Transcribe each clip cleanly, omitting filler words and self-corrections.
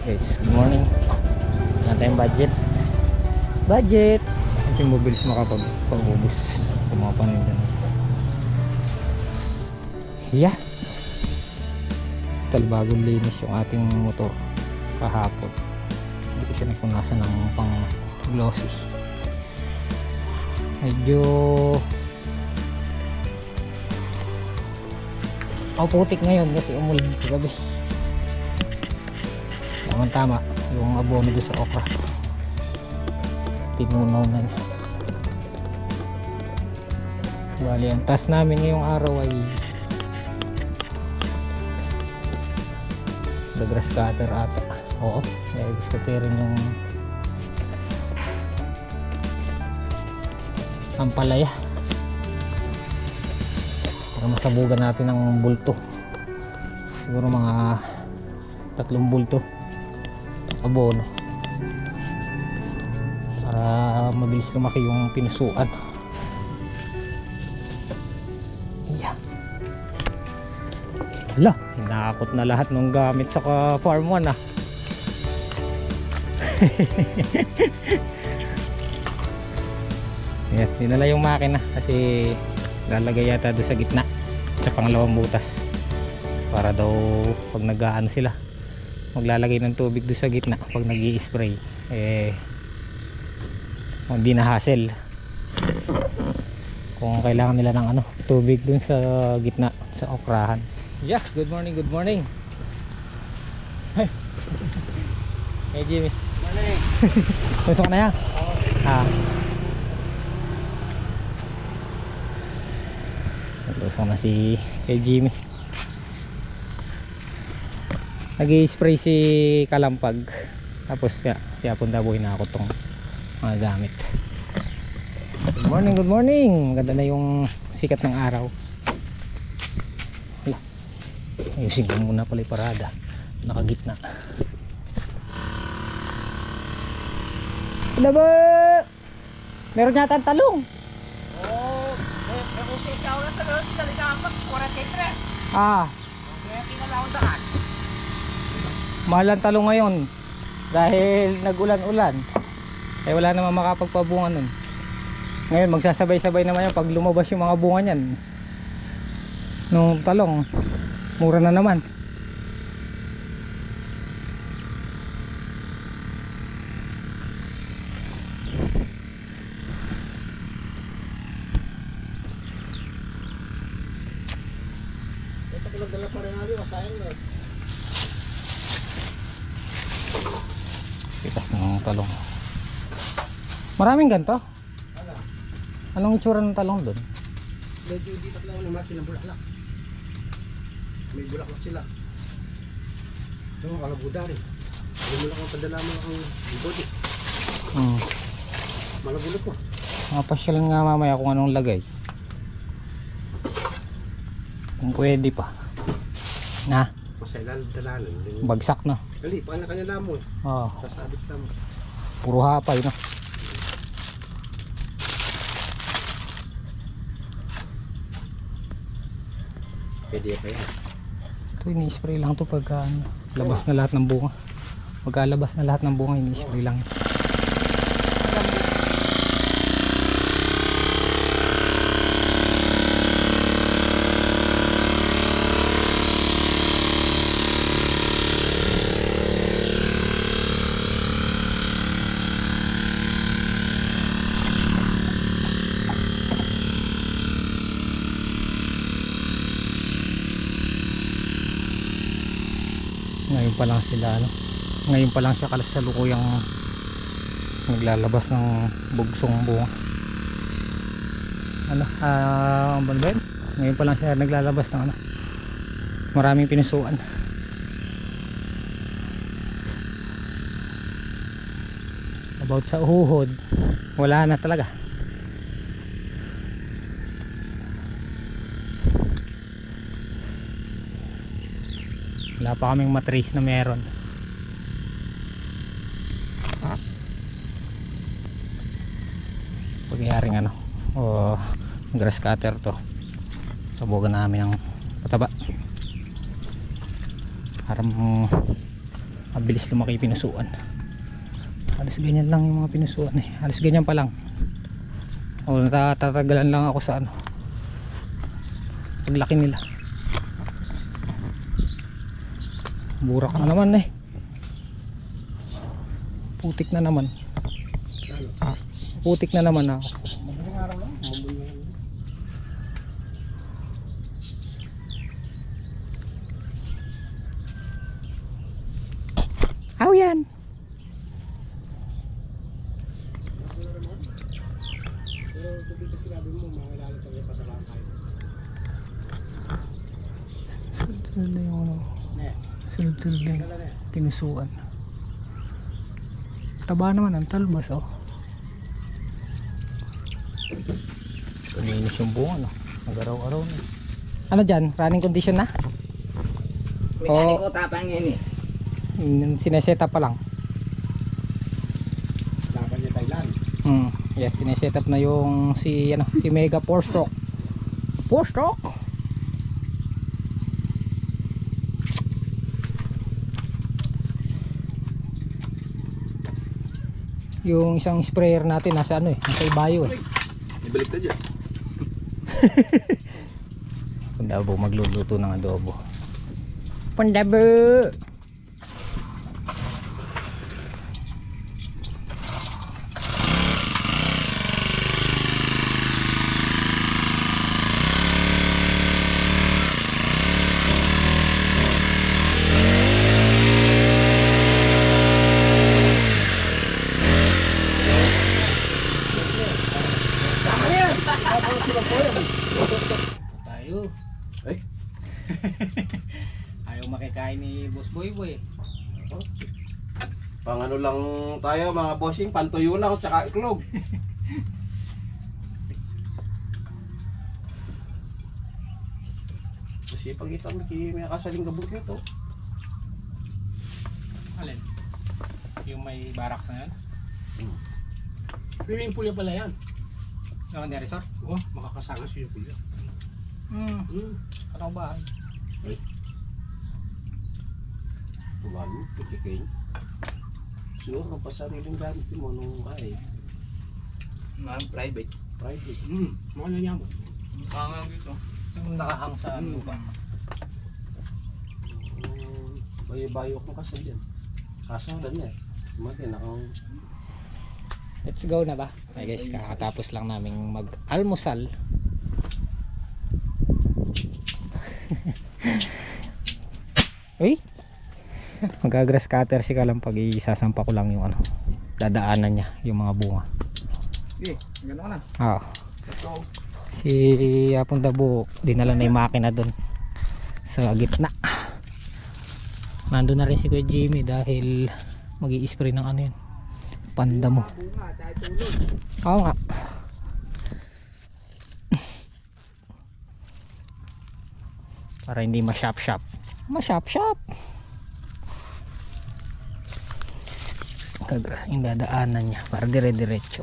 Guys, good morning. Wala tayong budget. Kasi mabilis makapag-ubos sa mga paninda. Yeah. Total bagong linis yung ating motor kahapon. Hindi ko siya nagpunasan ng pang glossy. Medyo putik ngayon kasi umulan kagabi. Tama yung abono doon sa okra, tinunaw na niya. Bali ang task namin ngayong araw ay the grass cutter ata. Oo, i-grass cutterin yung ampalaya para masabugan natin ng bulto. Siguro mga 3 bulto abono para mabilis lumaki yung pinusuan. Yeah. Hala, hinakot na lahat ng gamit sa farm 1 ah. Yes, dinala yung makina kasi lalagay yata doon sa gitna sa pangalawang butas para daw pag nag-aano sila maglalagay ng tubig doon sa gitna pag nag-i-spray hindi na hassle kung kailangan nila ng tubig doon sa gitna sa okrahan. Yeah, good morning. Hey Jimmy. Morning. Gusto ka na yan? Gusto na si kay Jimmy. Nag-i-spray si Kalampag tapos siya punta buhay na ako tong mga gamit. Good morning. Maganda na yung sikat ng araw. Ayusin ko muna pala yung parada, nakagitna. Ano ba? Meron yata talong. Kung siya na sa loob sila likampak 43. Kaya kinalawang daan. Mahal ang talong ngayon dahil nag-ulan-ulan. Wala naman makapagpabunga nun. Ngayon magsasabay-sabay naman yan pag lumabas yung mga bunga niyan. Nung talong, mura na naman. Ito ko lang dala pa rin ali, masahin mo. Pitas ng talong. Maraming ganito. Anong itsura ng talong doon? Medyo dito lang naman silang bulaklak. May bulaklak sila. Ito mga kalabuda rin. Hindi mo lang ang padala mo ang body. Malabulot mo. Mapasyal nga mamaya kung anong lagay. Kung pwede pa. Na? Masailan dalanan. Bagsak na. Dali, kanya mo. Sasabit lang. Puro hapay no. Pwede pa yan. Ito ini-spray lang to pagka labas na lahat ng bunga. Pagkalabas na lahat ng bunga ini-spray lang. Ngayon pa lang siya kasalukuyang naglalabas ng bugsong bunga. Ngayon pa lang siya naglalabas ng maraming pinusuan. About sa uhod, wala na talaga. Wala pa kaming matrace na meron. Pagyayaring grass cutter to, sabugan namin ng pataba para mabilis lumaki yung pinusuan. Halos ganyan lang yung mga pinusuan eh. Halos ganyan pa lang. O natatagalan lang ako sa ano, paglaki nila. Burak na naman eh. Putik na naman. Putik na naman ako. Madaling araw lang. Mabuhay lang. Aw yan. Pero kung dito sinabi mo, mga lalaki tayo patabaan tayo. Sunod-sunod na yung ano. Ne. Sunod-sunod na yung pinusuan. Taba naman ang talbas oh. Kaninis yung bunga no. Nag-araw-araw na. Ano dyan? Running condition na? Mekaniko tapang yan eh. Sineseta pa lang. Laban niya Thailand. Yes, sineset up na yung si Mega 4-stroke. 4-stroke. Yung isang sprayer natin nasa ano eh, nasa ibayo eh. Ibalik na dyan. Pandabo magluluto ng adobo. Pandabo. Tayo. Ay. Ayaw makikain ni Boss Boy Boy. Pang ano lang tayo mga bossing, pantuyo lang tsaka iklog. Kasi pag ito may kasaling gabot nito. Alin? Yung may barracks na yan? Swimming pool pala yan. Yung hindi resort? Oh, makakasama siya pool yan. Ano ba? Tumal, pagkikain. Siguro kung pa sariling gamit mo nung kaya. Private. Private. Mga niya mo. Pangang dito. Yung nakahang sa lupa. May bayo kong kasal yan. Kasal na eh. Tumatin akong... Let's go na ba? Ay guys, kakatapos lang naming mag-almusal. Uy! Mag-grass cutter si Kalam pag isasampa ko lang yung ano, dadaanan niya, yung mga bunga. Okay, gano'n na. Oo. Let's go. Si Apong Dabo, dinala na yung makina doon sa gitna. Nandun na rin si Kuya Jimmy dahil mag-i-spray ng ano yun, panda mo. Bunga, kahit tulog. Oo nga. Para hindi ma-shop-shop. Ma-shop-shop. Yung dadaanan niya para dire-diretso.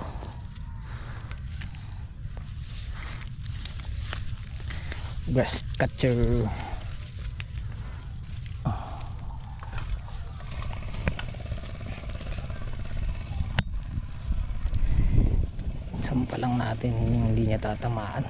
Grass cutter. Sampa lang natin yung hindi niya tatamaan.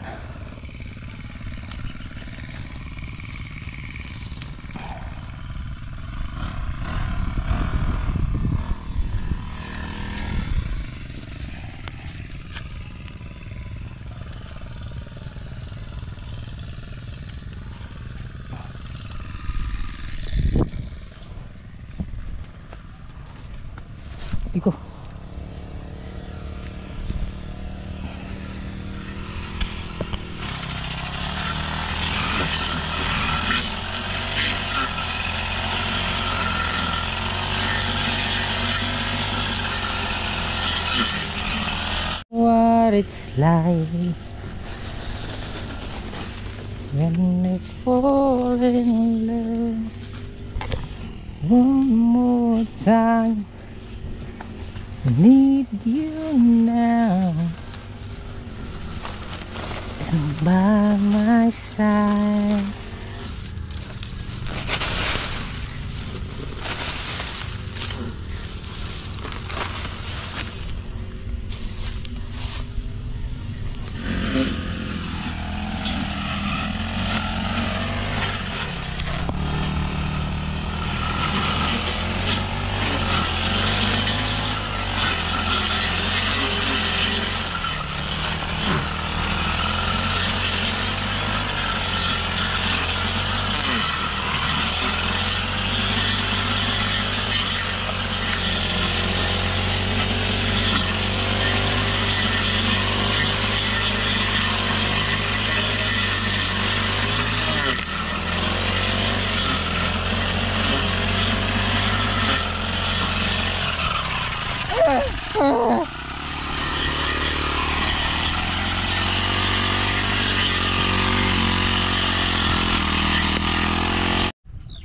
Iko. What it's like when I fall in love one more time. I need you now and by my side.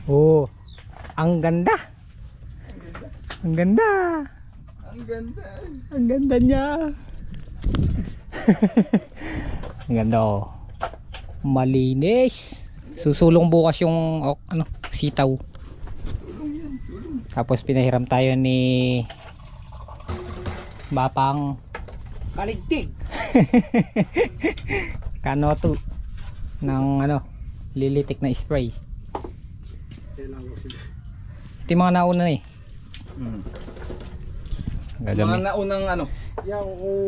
Oh, ang ganda. Ang ganda. Ang ganda. Ang ganda niya. Ang ganda oh. Malinis. Susulong bukas yung ano, sitaw. Tapos pinahiram tayo ni Bapang Kaligtig. Kanoto ng ano, lilitik na spray. Kailangan ko sila. Ito yung mga nauna eh. Mga naunang ano.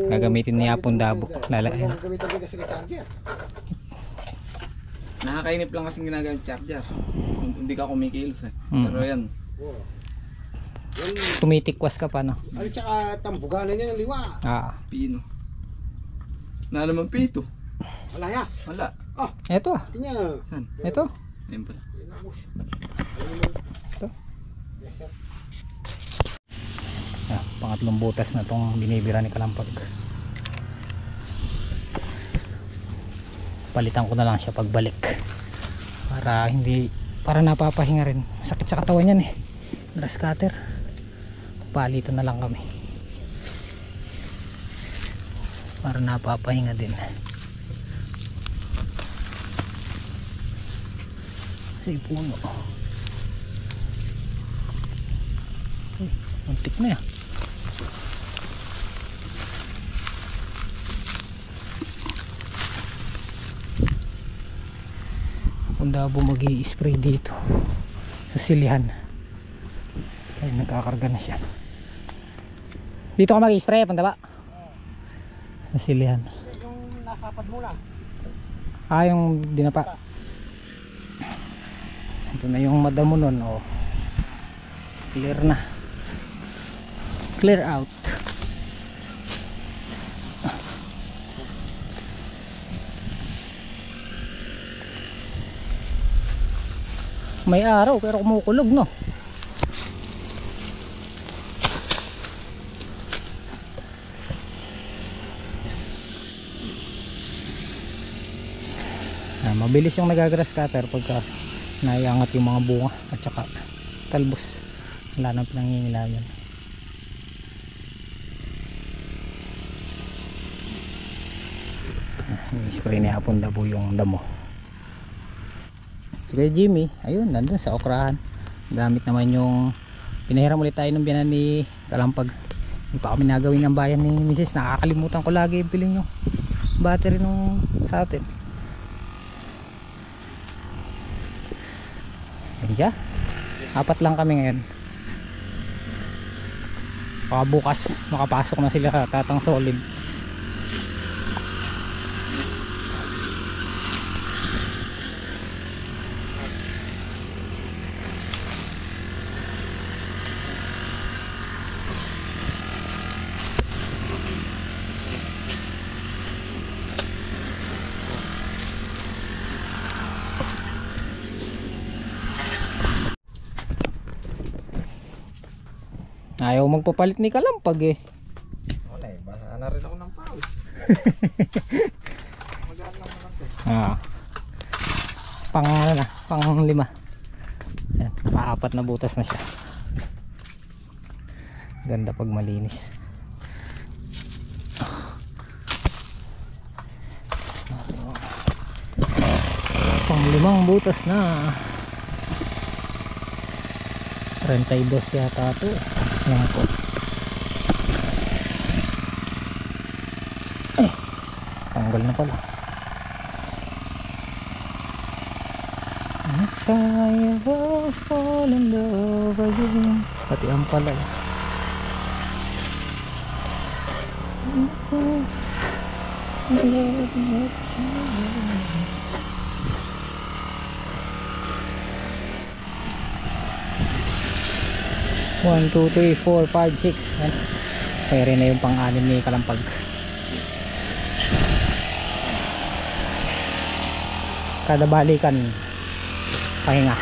Gagamitin ni Apon Dabo. Gagamitin din kasi ng charger. Nakakainip lang kasing ginagamit charger. Hindi ka kumikilos eh. Pero yan. Oo. Yan. Tumitikwas ka pa no. Ano tsaka tambuganan niya ng liwa. Ah, Pino. Na naman pito. Wala ya. Wala. eto ah. Tingnan. Saan? Eto. Ayun pala. Ito. Pangatlong butas na tong binibira ni Kalampag. Palitan ko na lang siya pagbalik para napapahinga rin. Masakit sa katawan yan eh. Grass cutter. Palitan na lang kami para napapahinga din. Sa puno. Muntik na yan. Apon Dabo mag-i-spray dito sa silihan. Ay, nagkakarga na siya. Dito ka mag-i-spray, Apon Dabo? Sa silihan. Yung nasapad mo lang. Ah, yung dinapa. Ito na yung madamo nun. Oh. Clear na. Clear out. May araw pero kumukulog no. Mabilis yung nagagrass cutter pagka naiangat yung mga bunga at saka talbos. Wala nang pinangingilayan. I-spray ni Apon Dabo yung damo. Si Kuya Jimmy, ayun, nandun sa okrahan. Gamit naman yung pinahiram ulit tayo ng biyanan ni Kalampag. Hindi pa kami nagawin ng bayan ni Mrs. Nakakalimutan ko lagi bilhin yung battery nung sa atin. Ayan, 4 lang kami ngayon. Baka bukas makapasok na sila Tatang Solid. Ayaw magpapalit ni Kalampag eh. Wala eh. Basa na rin ako ng pawis. Magaan lang naman ito. Pang ano na, pang 5. Ayan, 4 na butas na siya. Ganda pag malinis. Pang 5 butas na. 32 yata ito. Ayan po. Ay, tanggal na pala. If I ever fall in love again. Pati ang pala. One, two, three, 4, 5, 6. Kaya rin na yung pang-anim ni Kalampag. Kada balikan pahinga.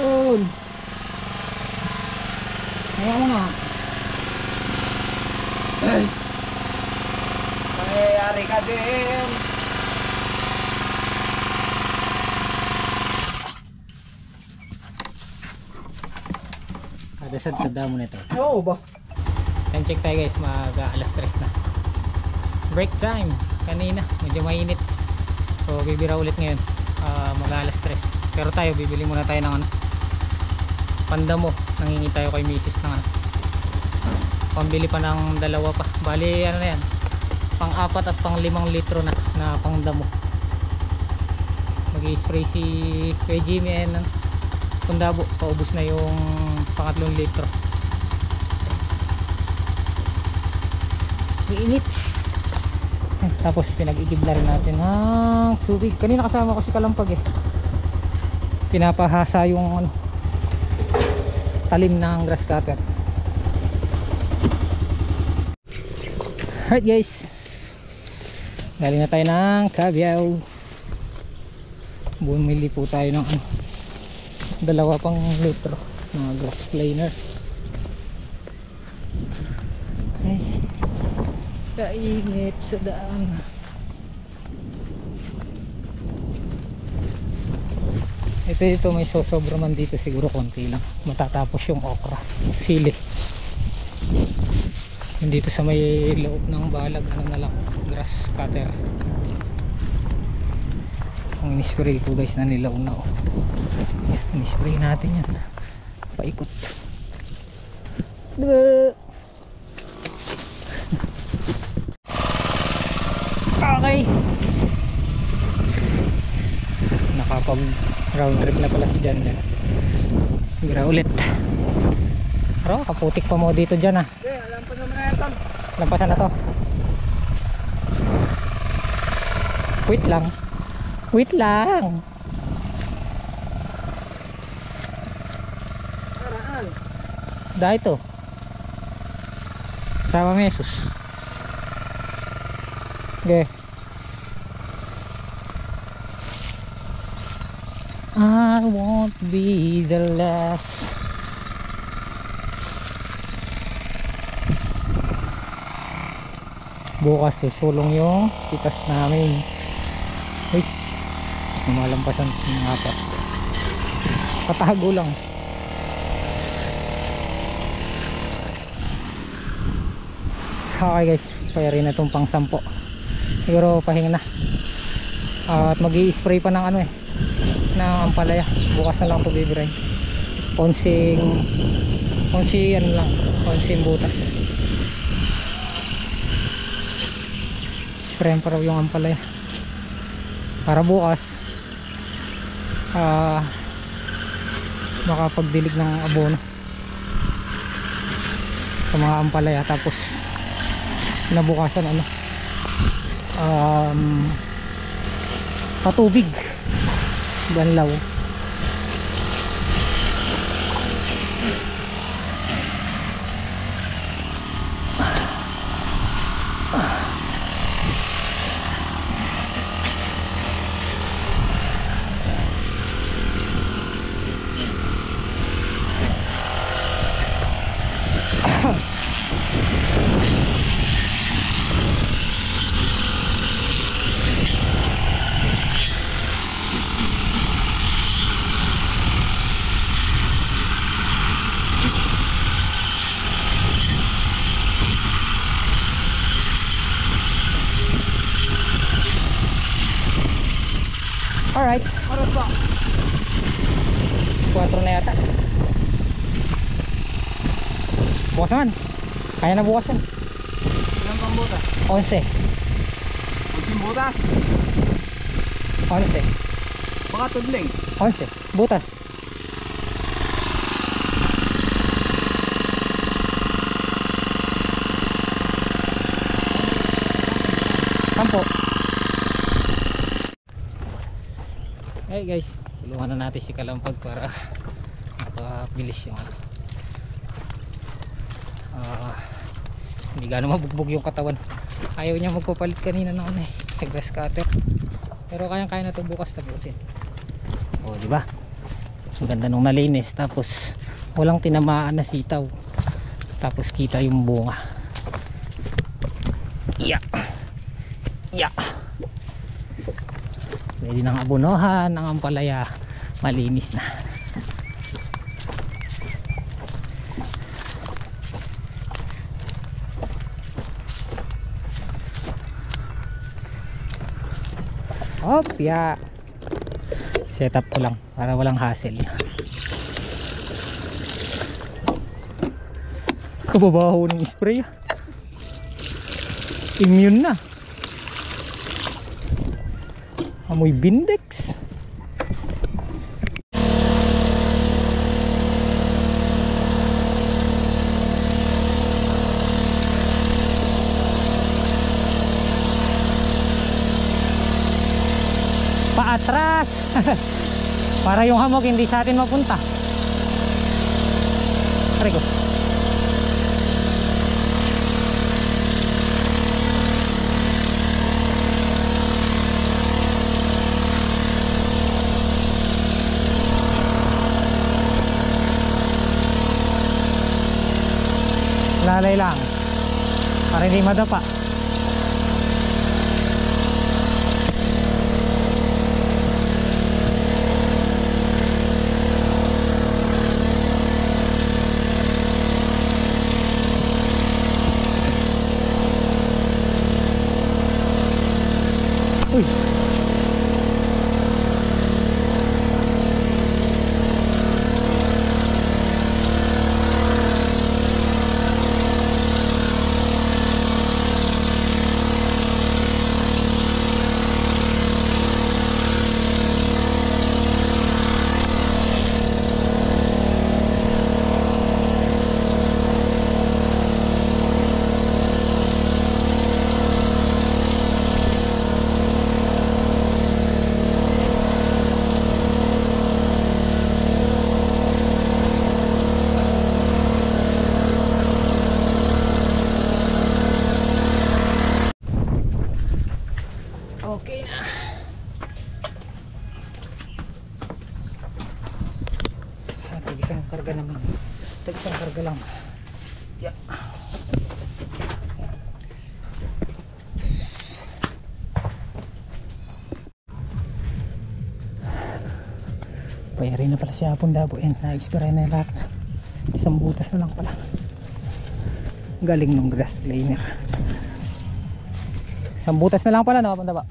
Oh, ayaw mo na. Yari ka din. Kadasad sa damo nito. Oo ba? Time check tayo guys, alas 3 na. Break time. Kanina, medyo mainit. So bibira ulit ngayon. Alas 3. Pero tayo, bibili muna tayo ng ano, pandamo. Nangingi tayo kay misis ng ano, pambili pa ng dalawa pa. Bali ano na yan, pang 4 at pang 5 litro na pangdamo. Mag-i-spray si kay Jimmy and Tundabo, paubos na yung pang 3 litro. Mainit. Tapos pinag-igib na rin natin ng tubig. Kanina kasama ko si Kalampag eh, pinapahasa yung ano, talim ng grass cutter. Alright guys, galing na tayo ng Cabiao. Bumili po tayo ng ano, 2 pang litro mga grass planer. Ay, kainit sa daan. Ito may sosobra man dito, siguro konti lang matatapos yung okra, sili. Dito sa may loob ng balag, ano na lang, grass cutter. Ang in-spray ko guys, na nilaw na oh. Yan, in-spray natin yan, paikot. Okay, nakapag round trip na pala si Jan dyan. Bira ulit. Pero kaputik pa mo dito dyan ah. Lampas naman na yan, Ton. Lampasan na to. Wait lang. Wait lang. Karaan. Dahil to. Sama mesos. Okay. I won't be the last. Bukas susulong yung pitas namin. Uy, lumalampasan ng apat. Patago lang. Okay guys, payarin na itong pang 10. Siguro pahinga na. At mag-i-spray pa ng ano eh, ng ampalaya. Bukas na lang ito bibiray. Onsing ano lang, onsing butas. Sprayan pa raw yung ampalaya para bukas makapagdilig ng abono sa mga ampalaya. Tapos nabukasan ano, patubig, banlaw. Alright, Oras ba? 4 na yata. Bukas naman, kaya na bukas yan. Ilang pang butas? 11. Unsing butas? 11. Baka tudling. 11 butas. Sampo. Hey guys, tulungan na natin si Kalampag para mapabilis yung ano. Hindi gano'ng mabugbog yung katawan. Ayaw niya magpapalit kanina ng ano eh, grass cutter. Pero kayang-kaya na ito bukas tapusin. O di ba? Ang ganda nung nalinis, tapos walang tinamaan na sitaw. Tapos kita yung bunga. Yeah. Yeah. Pwede nang abunuhan ang ampalaya. Malinis na. Opya. Set up ko lang para walang hassle. Kababaho ng spray. Immune na. Amoy Bindex. Paatras. Para yung hamog hindi sa atin mapunta. Arigo. Lalay lang para hindi madapa. Uy. Okay na. Tag-isang karga naman. Tag-isang karga lang. Yeah. Payari na pala si Hapon Dabo. Na-expire na lahat. Isang butas na lang pala. Galing ng grass cleaner. Isang butas na lang pala, no? Hapon Dabo.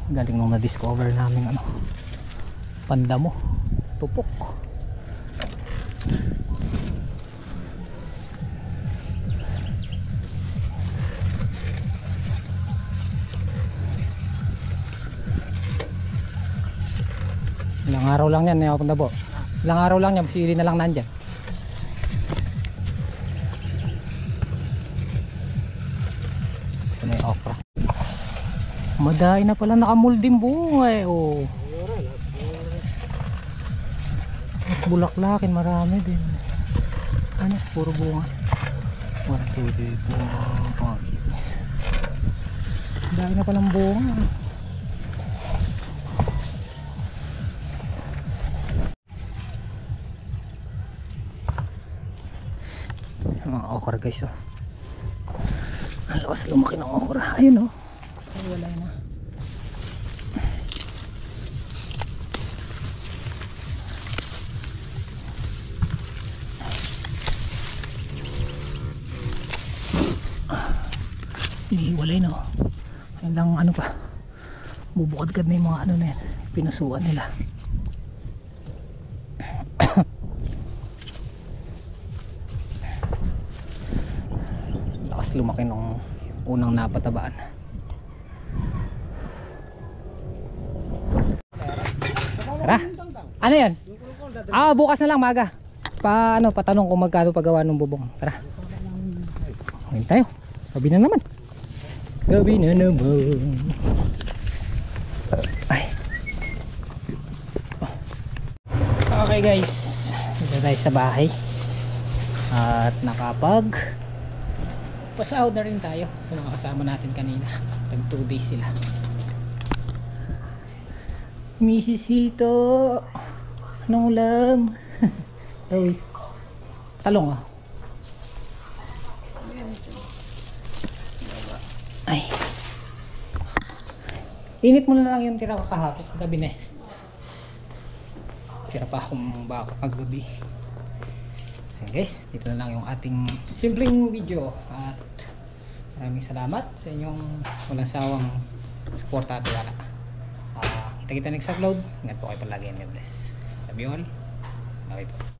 Galing nung na-discover namin ano, pandamo, tupok. Ilang araw lang yan, Pandamo. Ilang araw lang yan, sili na lang nandyan. Sa may okra. Madahay na pala nakamulding bunga eh. Oh. Mas bulaklakin marami din. Ano? Puro bunga. 1, 2, 3, 4, 5, 6. Madahay na palang bunga. Mga okra guys oh. Ang lakas lumaki ng okra. Ayun oh. Wala na. Inihiwalay na. Ayun lang ano pa. Bubukad-kad na yung mga ano na yan. Pinusuan nila. Lakas lumaki nung unang napatabaan. Tara. Ano yan? Ah, bukas na lang maga. Patanong kung magkano paggawa ng bubong. Tara. Ngayon tayo. Gabi na naman. Gabi na naman. Ay. Okay guys. Dito tayo sa bahay. At nakapag pasahod na rin tayo sa mga kasama natin kanina. Tag 2 days sila. Mrs. Hito, anong ulam? Uy, talong ah. Ay. Init mo na lang yung tira ko kahapon. Gabi na eh. Tira pa akong baka kagabi. So guys, dito na lang yung ating simpleng video. At maraming salamat sa inyong walang sawang suporta at tiwala. Kita-kita next upload. Ingat po kayo palagi and God bless. Love you all. Bye po.